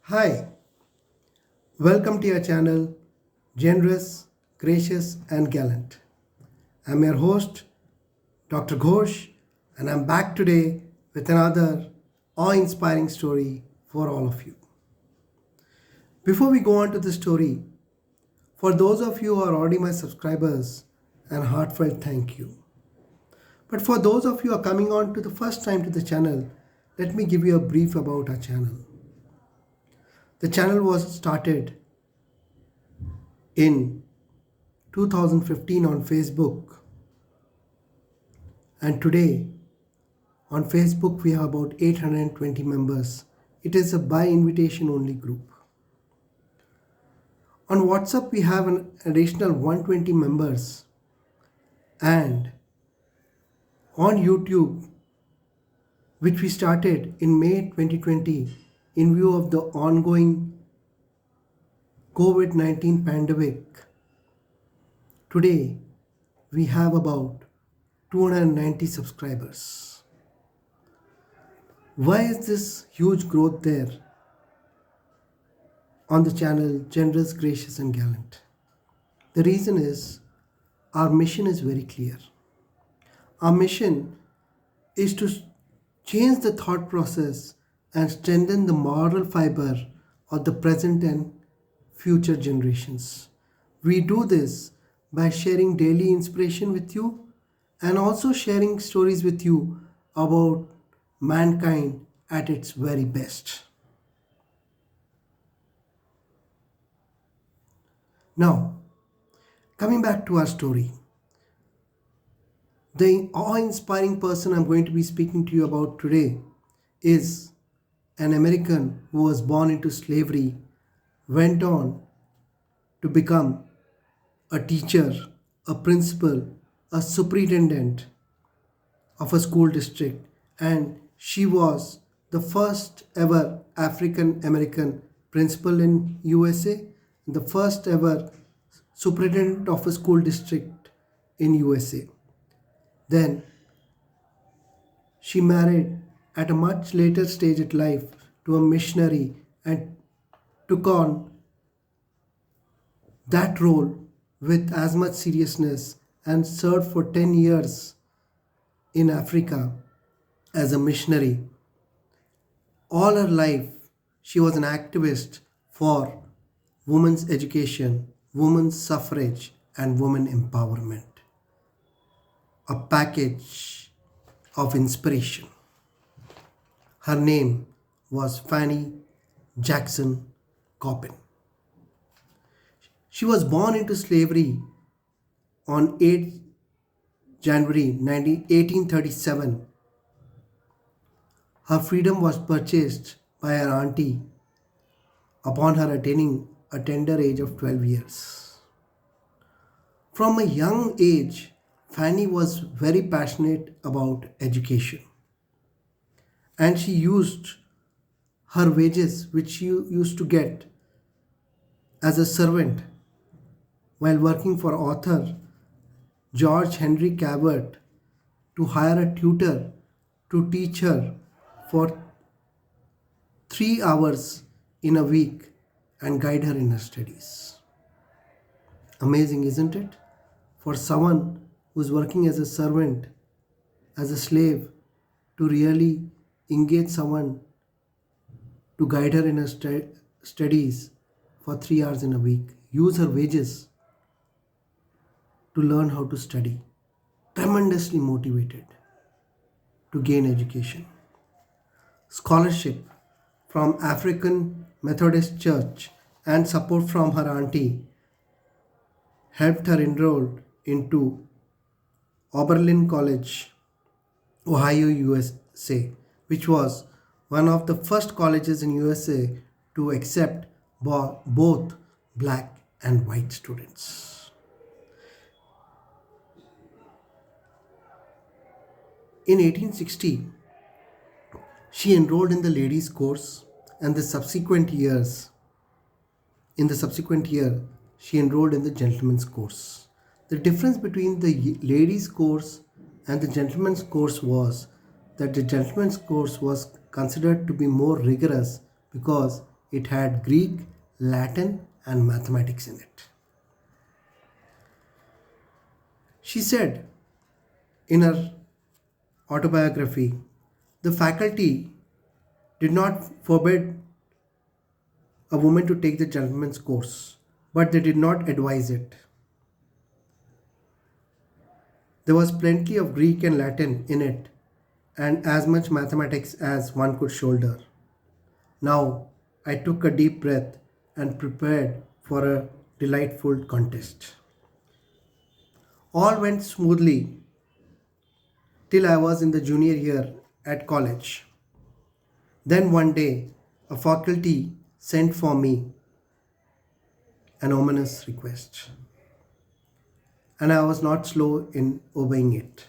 Hi, welcome to your channel, Generous, Gracious, and Gallant. I'm your host, Dr. Ghosh, and I'm back today with another awe inspiring story for all of you. Before we go on to the story, for those of you who are already my subscribers, an heartfelt thank you. But for those of you who are coming on to the first time to the channel, let me give you a brief about our channel. The channel was started in 2015 on Facebook, and today on Facebook we have about 820 members. It is a by invitation only group. On WhatsApp we have an additional 120 members, and on YouTube, which we started in May 2020 in view of the ongoing COVID-19 pandemic, today we have about 290 subscribers. Why is this huge growth there on the channel Generous, Gracious, and Gallant? The reason is our mission is very clear. Our mission is to change the thought process and strengthen the moral fiber of the present and future generations. We do this by sharing daily inspiration with you and also sharing stories with you about mankind at its very best. Now, coming back to our story, the awe inspiring person I'm going to be speaking to you about today is an American who was born into slavery, went on to become a teacher, a principal, a superintendent of a school district, and she was the first ever African American principal in USA, the first ever superintendent of a school district in USA. Then she married at a much later stage in life to a missionary and took on that role with as much seriousness and served for 10 years in Africa as a missionary. All her life, she was an activist for women's education, women's suffrage, and women empowerment. A package of inspiration. Her name was Fanny Jackson Coppin. She was born into slavery on 8th January 1837. Her freedom was purchased by her auntie upon her attaining a tender age of 12 years. From a young age, Fanny was very passionate about education, and she used her wages, which she used to get as a servant while working for author George Henry Cabot, to hire a tutor to teach her for 3 hours in a week and guide her in her studies. Amazing, isn't it? For someone who's working as a servant, as a slave, to really engage someone to guide her in her studies for 3 hours in a week, use her wages to learn how to study. Tremendously motivated to gain education. Scholarship from African Methodist Church and support from her auntie helped her enroll into Oberlin College, Ohio, USA, which was one of the first colleges in USA to accept both black and white students. In 1860, she enrolled in the ladies' course, and in the subsequent year, she enrolled in the gentleman's course. The difference between the ladies' course and the gentleman's course was that the gentleman's course was considered to be more rigorous because it had Greek, Latin, and mathematics in it. She said in her autobiography, the faculty did not forbid a woman to take the gentleman's course, but they did not advise it. There was plenty of Greek and Latin in it, and as much mathematics as one could shoulder. Now I took a deep breath and prepared for a delightful contest. All went smoothly till I was in the junior year at college. Then one day, a faculty sent for me an ominous request, and I was not slow in obeying it.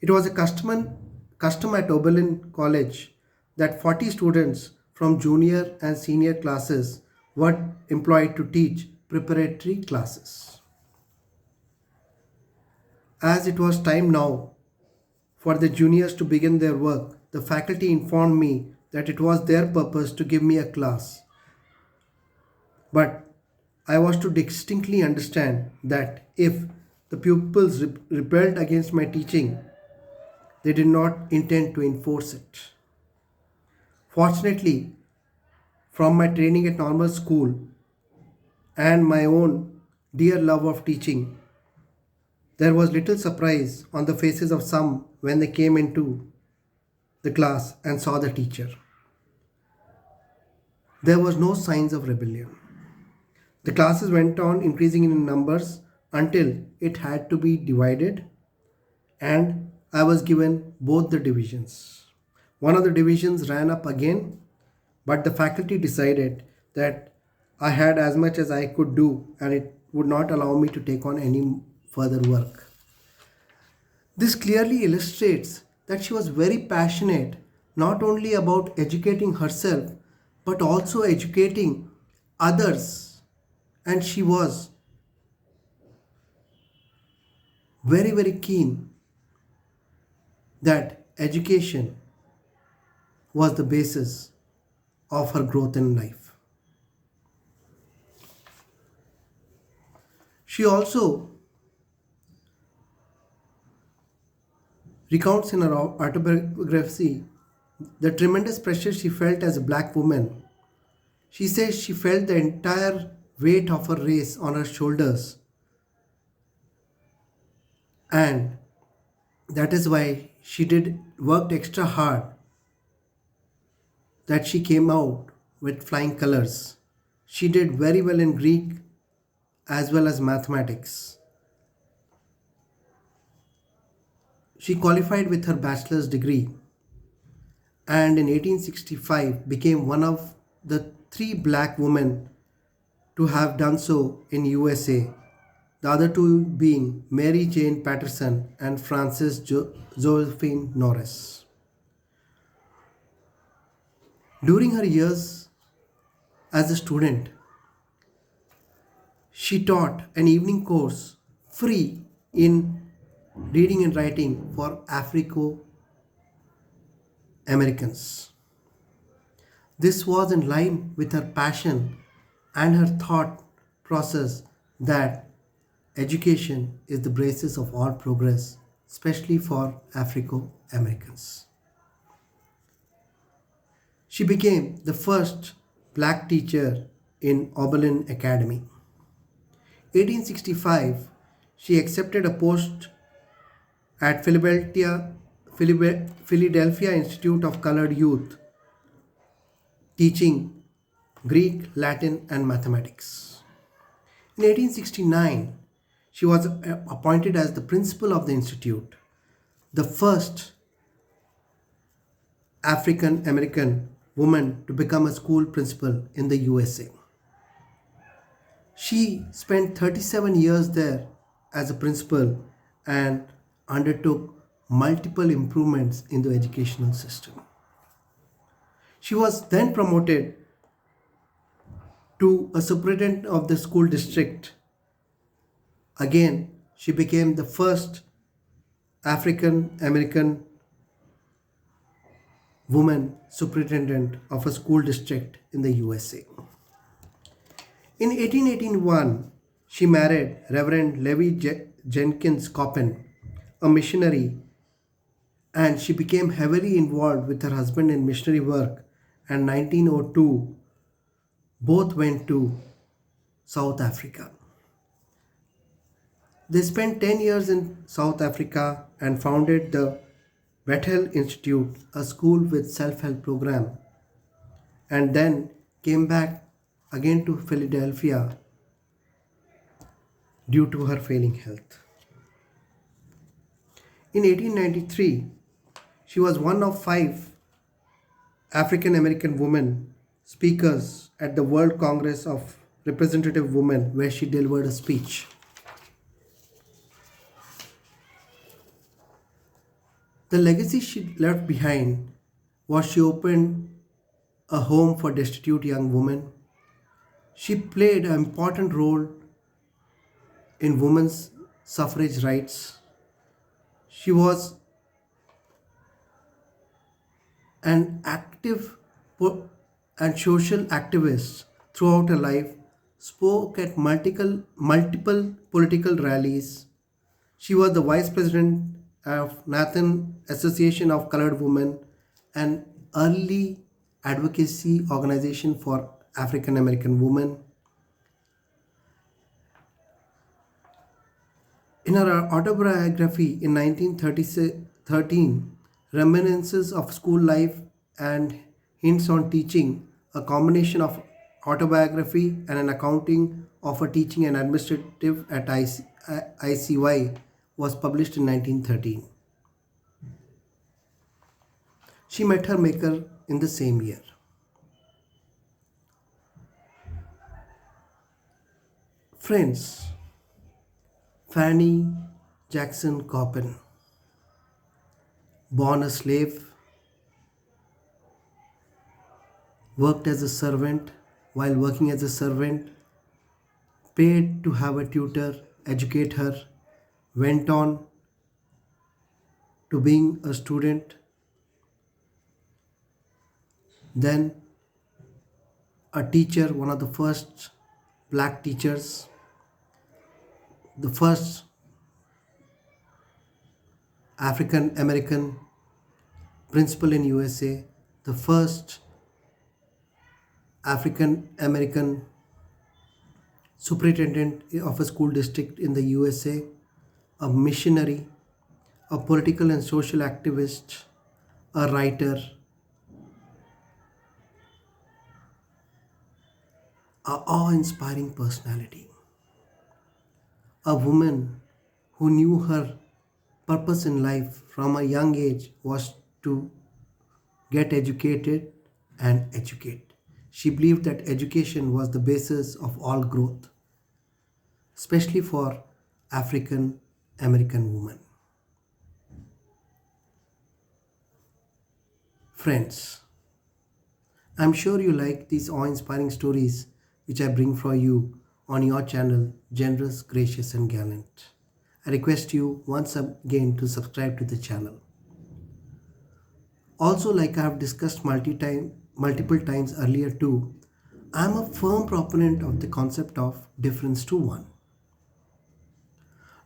It was a custom at Oberlin College that 40 students from junior and senior classes were employed to teach preparatory classes. As it was time now for the juniors to begin their work, the faculty informed me that it was their purpose to give me a class. But I was to distinctly understand that if the pupils rebelled against my teaching, they did not intend to enforce it. Fortunately, from my training at normal school and my own dear love of teaching, there was little surprise on the faces of some when they came into the class and saw the teacher. There was no signs of rebellion. The classes went on increasing in numbers until it had to be divided, and I was given both the divisions. One of the divisions ran up again, but the faculty decided that I had as much as I could do and it would not allow me to take on any further work. This clearly illustrates that she was very passionate not only about educating herself but also educating others, and she was very keen that education was the basis of her growth in life. She also recounts in her autobiography the tremendous pressure she felt as a black woman. She says she felt the entire weight of her race on her shoulders, and that is why she did worked extra hard, that she came out with flying colors. She did very well in Greek as well as mathematics. She qualified with her bachelor's degree and in 1865 became one of the three black women to have done so in USA, the other two being Mary Jane Patterson and Frances Josephine Norris. During her years as a student, she taught an evening course free in reading and writing for Afro Americans. This was in line with her passion and her thought process that education is the basis of all progress, especially for Afro Americans. She became the first black teacher in Oberlin Academy. 1865, she accepted a post at Philadelphia Institute of Colored Youth, teaching Greek, Latin, and mathematics. In 1869, she was appointed as the principal of the institute, the first African American woman to become a school principal in the USA. She spent 37 years there as a principal and undertook multiple improvements in the educational system. She was then promoted to a superintendent of the school district. Again, she became the first African American woman superintendent of a school district in the USA. In 1881, she married Reverend Levi Jenkins Coppin, a missionary, and she became heavily involved with her husband in missionary work. And 1902, both went to South Africa. They spent 10 years in South Africa and founded the Bethel Institute, a school with self-help program, and then came back again to Philadelphia due to her failing health. In 1893, she was one of five African American women speakers at the World Congress of Representative Women, where she delivered a speech. The legacy she left behind was she opened a home for destitute young women. She played an important role in women's suffrage rights. She was an active and social activist throughout her life, spoke at multiple political rallies. She was the vice president of Nathan Association of Colored Women, an early advocacy organization for African American women. In her autobiography in 1913, Reminiscences of School Life and Hints on Teaching, a combination of autobiography and an accounting of her teaching and administrative at ICY, was published in 1913. She met her maker in the same year. Friends, Fanny Jackson Coppin, born a slave, worked as a servant. While working as a servant, paid to have a tutor educate her, went on to being a student, then a teacher, one of the first black teachers, the first African American principal in USA, the first African American superintendent of a school district in the USA, a missionary, a political and social activist, a writer, a awe-inspiring personality, a woman who knew her purpose in life from a young age was to get educated and educate. She believed that education was the basis of all growth, especially for African American women. Friends, I'm sure you like these awe inspiring stories which I bring for you on your channel, Generous, Gracious, and Gallant. I request you once again to subscribe to the channel. Also, like I have discussed multiple times earlier too, I am a firm proponent of the concept of difference to one.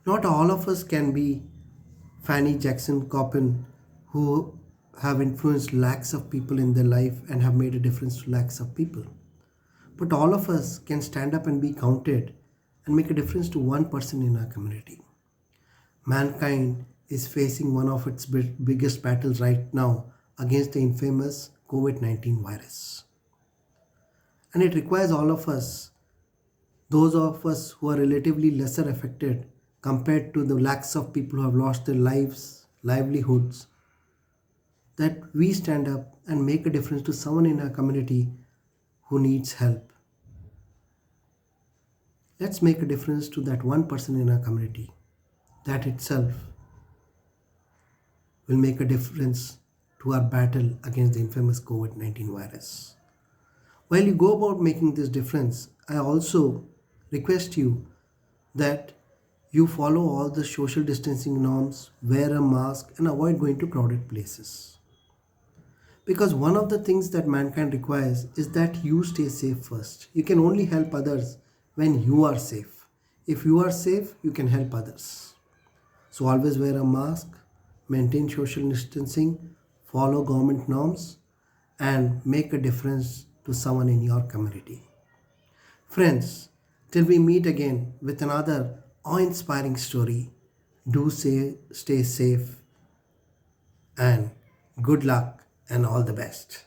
Not all of us can be Fanny Jackson Coppin, who have influenced lakhs of people in their life and have made a difference to lakhs of people. But all of us can stand up and be counted and make a difference to one person in our community. Mankind is facing one of its biggest battles right now against the infamous COVID-19 virus. And it requires all of us, those of us who are relatively lesser affected compared to the lakhs of people who have lost their lives, livelihoods, that we stand up and make a difference to someone in our community who needs help. Let's make a difference to that one person in our community. That itself will make a difference to our battle against the infamous COVID-19 virus. While you go about making this difference, I also request you that you follow all the social distancing norms, wear a mask, and avoid going to crowded places. Because one of the things that mankind requires is that you stay safe first. You can only help others when you are safe. If you are safe, you can help others. So always wear a mask, maintain social distancing, follow government norms, and make a difference to someone in your community. Friends, till we meet again with another awe inspiring story, stay safe and good luck and all the best.